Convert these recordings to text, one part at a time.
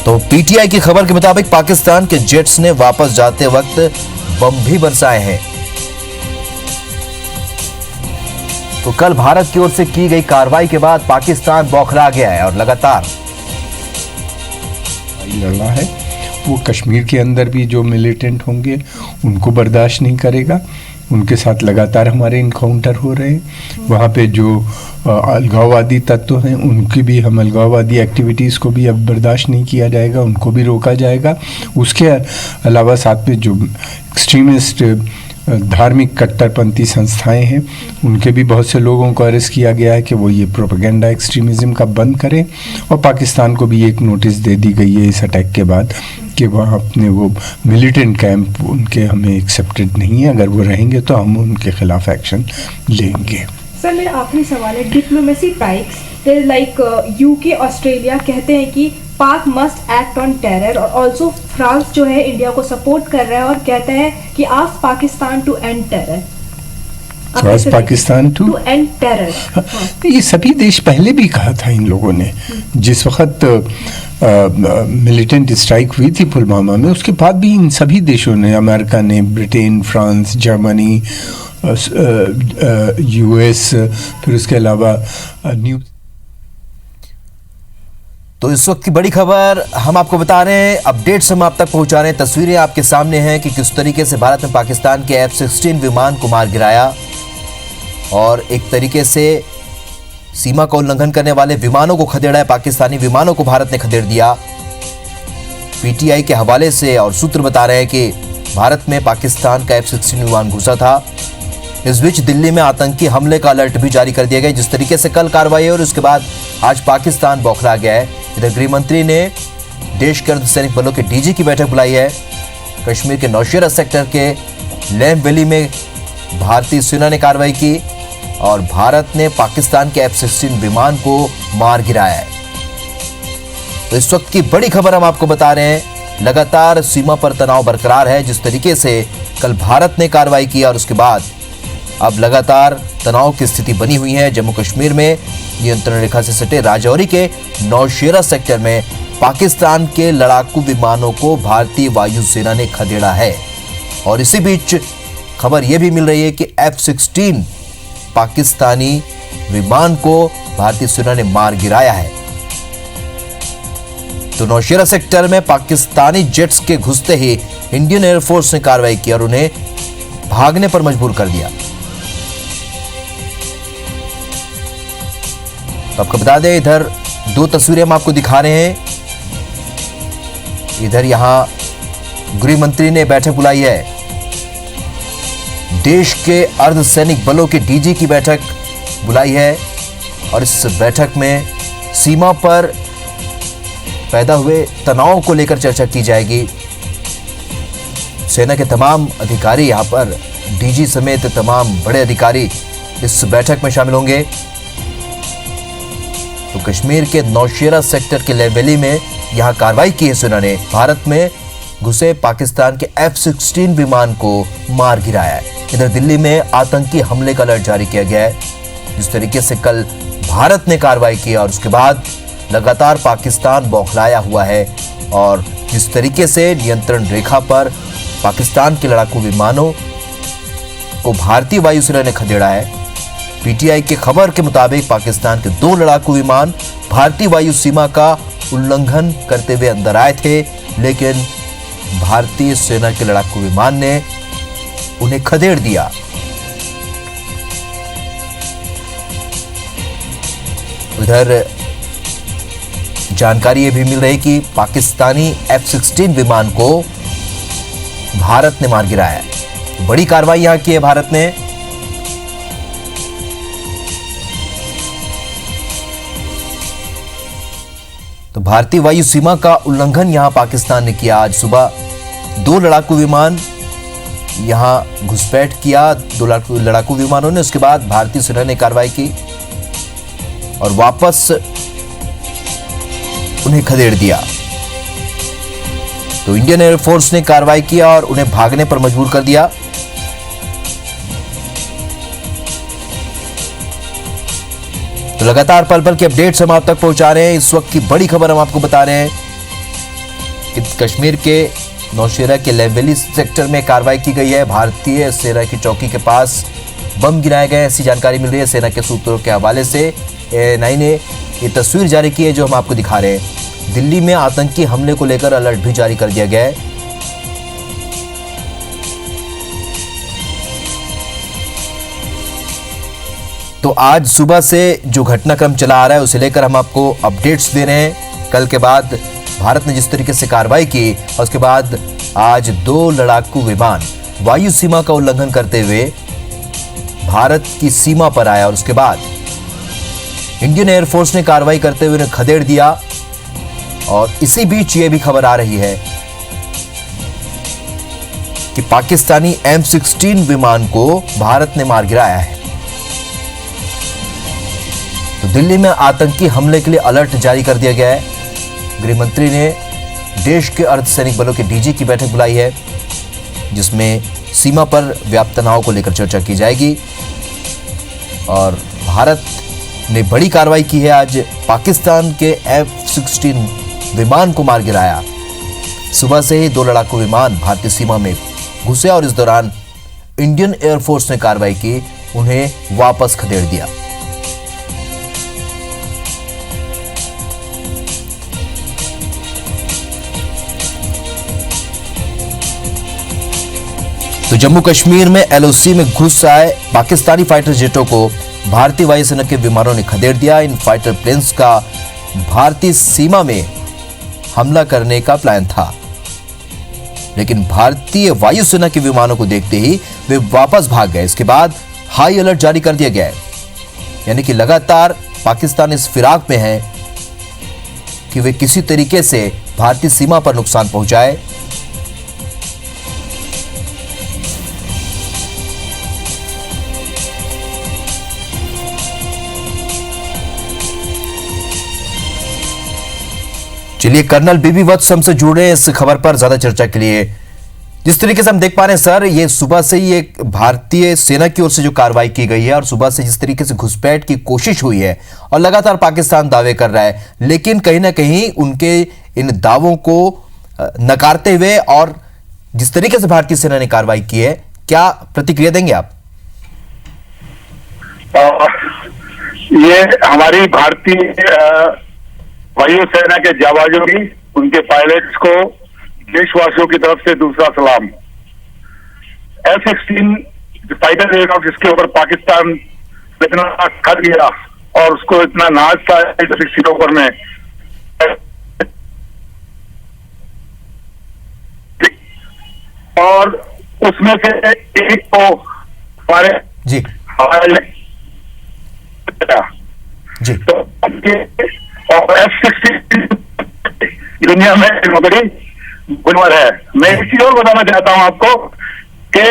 तो पीटीआई की खबर के मुताबिक पाकिस्तान के जेट्स ने वापस जाते वक्त बम भी बरसाए हैं। तो कल भारत की ओर से की गई कार्रवाई के बाद पाकिस्तान बौखला गया है और लगातार लड़ा है। वो कश्मीर के अंदर भी जो मिलिटेंट होंगे उनको बर्दाश्त नहीं करेगा। उनके साथ लगातार हमारे इनकाउंटर हो रहे हैं। वहाँ पे जो अलगाववादी तत्व हैं उनकी भी, हम अलगाववादी एक्टिविटीज़ को भी अब बर्दाश्त नहीं किया जाएगा, उनको भी रोका जाएगा। उसके अलावा साथ में जो एक्सट्रीमिस्ट धार्मिक कट्टरपंथी संस्थाएं हैं उनके भी बहुत से लोगों को अरेस्ट किया गया है कि वो ये प्रोपेगेंडा एक्सट्रीमिज्म का बंद करें। और पाकिस्तान को भी एक नोटिस दे दी गई है इस अटैक के बाद कि वहाँ अपने वो मिलिटेंट कैंप उनके हमें एक्सेप्टेड नहीं है। अगर वो रहेंगे तो हम उनके खिलाफ एक्शन लेंगे। सर, मेरा आखिरी सवाल है, diplomacy types like UK Australia कहते हैं कि पाक मस्ट एक्ट ऑन टेरर, और ऑल्सो फ्रांस जो है इंडिया को सपोर्ट कर रहा है और कहते हैं कि ask Pakistan to end terror. Pakistan to end terror. ये सभी देश पहले भी कहा था इन लोगों ने। जिस वक्त मिलिटेंट स्ट्राइक हुई थी पुलवामा में, उसके बाद भी इन सभी देशों ने, अमेरिका ने, ब्रिटेन, फ्रांस, जर्मनी, यूएस, फिर उसके अलावा न्यू। तो इस वक्त की बड़ी खबर हम आपको बता रहे हैं, अपडेट्स हम आप तक पहुंचा रहे हैं। तस्वीरें आपके सामने हैं कि किस तरीके से भारत ने पाकिस्तान के F-16 विमान को मार गिराया और एक तरीके से सीमा का उल्लंघन करने वाले विमानों को खदेड़ा है। पाकिस्तानी विमानों को भारत ने खदेड़ दिया। पीटीआई के हवाले से और सूत्र बता रहे हैं कि भारत में पाकिस्तान का F-16 विमान घुसा था। इस बीच दिल्ली में आतंकी हमले का अलर्ट भी जारी कर दिया गया। जिस तरीके से कल कार्रवाई और उसके बाद आज पाकिस्तान बौखला गया है। इधर गृह मंत्री ने देश के अर्धसैनिक बलों के डीजी की बैठक बुलाई है। कश्मीर के नौशेरा सेक्टर के लैम वैली में भारतीय सेना ने कार्रवाई की और भारत ने पाकिस्तान के F-16 विमान को मार गिराया है। तो इस वक्त की बड़ी खबर हम आपको बता रहे हैं, लगातार सीमा पर तनाव बरकरार है। जिस तरीके से कल भारत ने कार्रवाई की और उसके बाद अब लगातार तनाव की स्थिति बनी हुई है। जम्मू कश्मीर में नियंत्रण रेखा से सटे राजौरी के नौशेरा सेक्टर में पाकिस्तान के लड़ाकू विमानों को भारतीय वायुसेना ने खदेड़ा है। और इसी बीच खबर यह भी मिल रही है कि F-16 पाकिस्तानी विमान को भारतीय सेना ने मार गिराया है। तो नौशेरा सेक्टर में पाकिस्तानी जेट्स के घुसते ही इंडियन एयरफोर्स ने कार्रवाई की और उन्हें भागने पर मजबूर कर दिया। तो आपको बता दें, इधर दो तस्वीरें हम आपको दिखा रहे हैं। इधर यहां गृह मंत्री ने बैठक बुलाई है। देश के अर्धसैनिक बलों के डीजी की बैठक बुलाई है और इस बैठक में सीमा पर पैदा हुए तनाव को लेकर चर्चा की जाएगी। सेना के तमाम अधिकारी यहां पर, डीजी समेत तमाम बड़े अधिकारी इस बैठक में शामिल होंगे। तो कश्मीर के नौशेरा सेक्टर के लैम वैली में यहां कार्रवाई की है सेना ने। भारत में घुसे पाकिस्तान के F-16 विमान को मार गिराया है। इधर दिल्ली में आतंकी हमले का अलर्ट जारी किया गया है। जिस तरीके से कल भारत ने कार्रवाई की और उसके बाद लगातार पाकिस्तान बौखलाया हुआ है और जिस तरीके से नियंत्रण रेखा पर पाकिस्तान के लड़ाकू विमानों को भारतीय वायुसेना ने खदेड़ा है। पीटीआई की खबर के मुताबिक पाकिस्तान के 2 लड़ाकू विमान भारतीय वायु सीमा का उल्लंघन करते हुए अंदर आए थे, लेकिन भारतीय सेना के लड़ाकू विमान ने उन्हें खदेड़ दिया। उधर जानकारी यह भी मिल रही कि पाकिस्तानी F-16 विमान को भारत ने मार गिराया है। बड़ी कार्रवाई यहां की है भारत ने। तो भारतीय वायु सीमा का उल्लंघन यहां पाकिस्तान ने किया। आज सुबह 2 लड़ाकू विमान यहां घुसपैठ किया, 2 लड़ाकू विमानों ने। उसके बाद भारतीय सेना ने कार्रवाई की और वापस उन्हें खदेड़ दिया। तो इंडियन एयरफोर्स ने कार्रवाई किया और उन्हें भागने पर मजबूर कर दिया। तो लगातार पल पल के अपडेट्स हम आप तक पहुंचा रहे हैं। इस वक्त की बड़ी खबर हम आपको बता रहे हैं कि कश्मीर के नौशेरा के लेवेली सेक्टर में कार्रवाई की गई है। भारतीय सेना की चौकी के पास बम गिराए गए, ऐसी जानकारी मिल रही है। सेना के सूत्रों के हवाले से ANI ने ये तस्वीर जारी की है जो हम आपको दिखा रहे हैं। दिल्ली में आतंकी हमले को लेकर अलर्ट भी जारी कर दिया गया है। तो आज सुबह से जो घटनाक्रम चला आ रहा है उसे लेकर हम आपको अपडेट्स दे रहे हैं। कल के बाद भारत ने जिस तरीके से कार्रवाई की और उसके बाद आज 2 लड़ाकू विमान वायु सीमा का उल्लंघन करते हुए भारत की सीमा पर आया और उसके बाद इंडियन एयरफोर्स ने कार्रवाई करते हुए उन्हें खदेड़ दिया। और इसी बीच ये भी खबर आ रही है कि पाकिस्तानी M16 विमान को भारत ने मार गिराया है। तो दिल्ली में आतंकी हमले के लिए अलर्ट जारी कर दिया गया है। गृह मंत्री ने देश के अर्धसैनिक बलों के DG की बैठक बुलाई है जिसमें सीमा पर व्याप्त तनाव को लेकर चर्चा की जाएगी। और भारत ने बड़ी कार्रवाई की है, आज पाकिस्तान के F-16 विमान को मार गिराया। सुबह से ही 2 लड़ाकू विमान भारतीय सीमा में घुसे और इस दौरान इंडियन एयरफोर्स ने कार्रवाई की, उन्हें वापस खदेड़ दिया। तो जम्मू कश्मीर में LOC में घुस आए पाकिस्तानी फाइटर जेटों को भारतीय वायुसेना के विमानों ने खदेड़ दिया। इन फाइटर प्लेन्स का भारतीय सीमा में हमला करने का प्लान था, लेकिन भारतीय वायुसेना के विमानों को देखते ही वे वापस भाग गए। इसके बाद हाई अलर्ट जारी कर दिया गया है, यानी कि लगातार पाकिस्तान इस फिराक में है कि वे किसी तरीके से भारतीय सीमा पर नुकसान पहुंचाए। चलिए, कर्नल बीबी वत्स हमसे जुड़ रहे हैं इस खबर पर ज्यादा चर्चा के लिए। जिस तरीके से हम देख पा रहे हैं सर, ये सुबह से ही एक भारतीय सेना की ओर से जो कार्रवाई की गई है और सुबह से जिस तरीके से घुसपैठ की कोशिश हुई है और लगातार पाकिस्तान दावे कर रहा है, लेकिन कहीं ना कहीं उनके इन दावों को नकारते हुए और जिस तरीके से भारतीय सेना ने कार्रवाई की है, क्या प्रतिक्रिया देंगे आप? ये हमारी भारतीय वायुसेना के जाबाजों की, उनके पायलट्स को देशवासियों की तरफ से दूसरा सलाम। F-16 फाइटर एयरक्राफ्ट जिसके ऊपर पाकिस्तान इतना खत गया और उसको इतना नाज था F-16 के ऊपर में, और उसमें से एक को हमारे जी तो और F-16 दुनिया में बड़ी गुणवर है। मैं एक चीज और बताना चाहता हूं आपको कि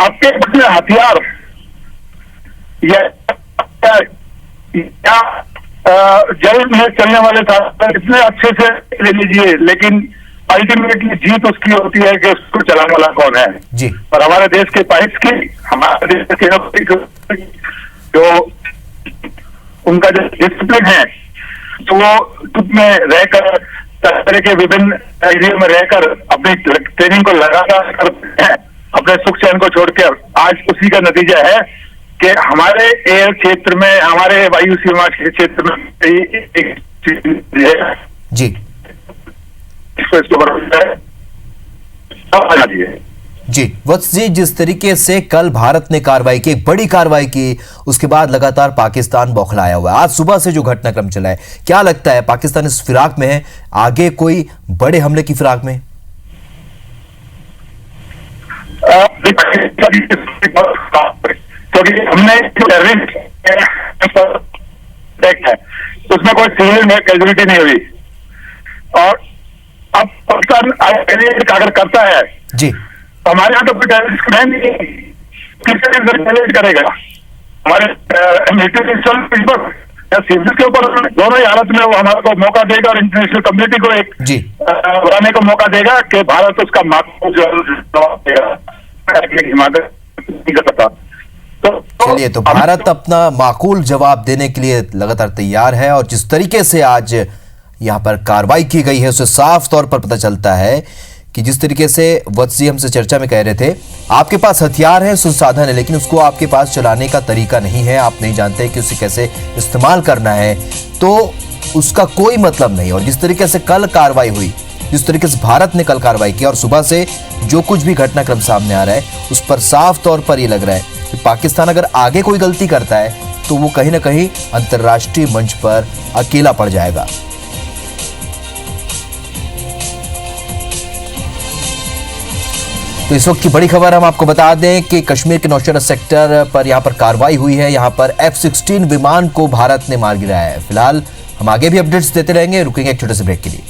आपके अपने हथियार या जल में चलने वाले साधन इतने अच्छे से ले लीजिए, लेकिन अल्टीमेटली जीत उसकी होती है कि उसको चलाने वाला कौन है। जी। और हमारे देश के पाइल्स की, हमारे देश के जो उनका जो डिसिप्लिन है, तो वो धूप में रहकर तरह के विभिन्न एरिया में रहकर अपनी ट्रेनिंग को लगातार करते हैं, अपने सुख चैन को छोड़कर। आज उसी का नतीजा है कि हमारे एयर क्षेत्र में, हमारे वायु सीमा के क्षेत्र में जी जी वत्स जी, जिस तरीके से कल भारत ने कार्रवाई की, एक बड़ी कार्रवाई की, उसके बाद लगातार पाकिस्तान बौखलाया हुआ है। आज सुबह से जो घटनाक्रम चला है, क्या लगता है पाकिस्तान इस फिराक में है, आगे कोई बड़े हमले की फिराक में? क्योंकि हमने उसमें कोई सिविल कैजुअलिटी नहीं हुई, और अब पाकिस्तान अगर करता है जी, हमारे यहाँ तो कोई टेररिस्ट नहीं, किससे करेगा? हमारे मिलिट्री के ऊपर दोनों ही हालत में वो हमारे को मौका देगा और इंटरनेशनल कम्युनिटी को एक बनाने को मौका देगा कि भारत उसका जवाब देगा, हिमाकत नहीं कर सकता। चलिए, तो भारत अपना माकूल जवाब देने के लिए लगातार तैयार है। और जिस तरीके से आज यहाँ पर कार्रवाई की गई है, उससे साफ तौर पर पता चलता है कि जिस तरीके से वत्स जी हमसे चर्चा में कह रहे थे, आपके पास हथियार है, संसाधन है, लेकिन उसको आपके पास चलाने का तरीका नहीं है, आप नहीं जानते कि उसे कैसे इस्तेमाल करना है, तो उसका कोई मतलब नहीं। और जिस तरीके से कल कार्रवाई हुई, जिस तरीके से भारत ने कल कार्रवाई की और सुबह से जो कुछ भी घटनाक्रम सामने आ रहा है, उस पर साफ तौर पर यह लग रहा है कि पाकिस्तान अगर आगे कोई गलती करता है तो वो कहीं ना कहीं अंतर्राष्ट्रीय मंच पर अकेला पड़ जाएगा। तो इस वक्त की बड़ी खबर हम आपको बता दें कि कश्मीर के नौशेरा सेक्टर पर यहां पर कार्रवाई हुई है। यहां पर F-16 विमान को भारत ने मार गिराया है। फिलहाल हम आगे भी अपडेट्स देते रहेंगे। रुकेंगे एक छोटे से ब्रेक के लिए।